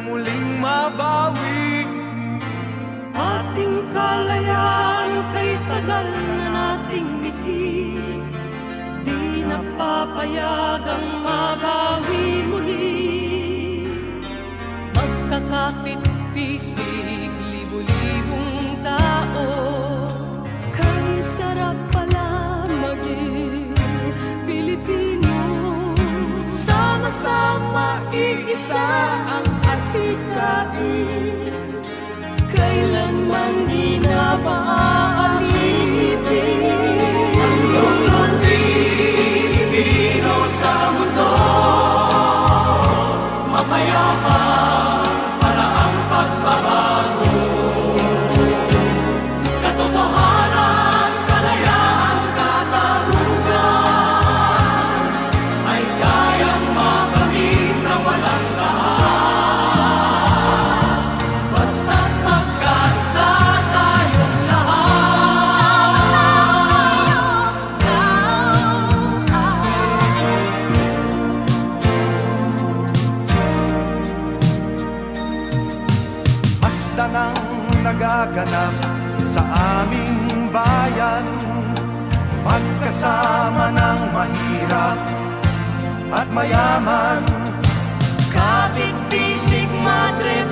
muling mabawi. Ating kalayaan kay tagal na nating mithi, di napapayagang mabawi muli. Magkakapit-pisig, libu-libong tao, kay sarap pala maging Pilipino. Sama-sama iisa ang adhikain, kailanman di na maaalipin. Ang iyong Pilipino sa mundo, mapayapa para ang pagbabago. Katotohanan, kalayaan, katarungan ay kayang makamit na walang taas, basta't magkaisa tayong lahat. Basta nang nagaganap sa aming bayan, magkasama ng mahirap at mayaman. Kapit-bisig, madre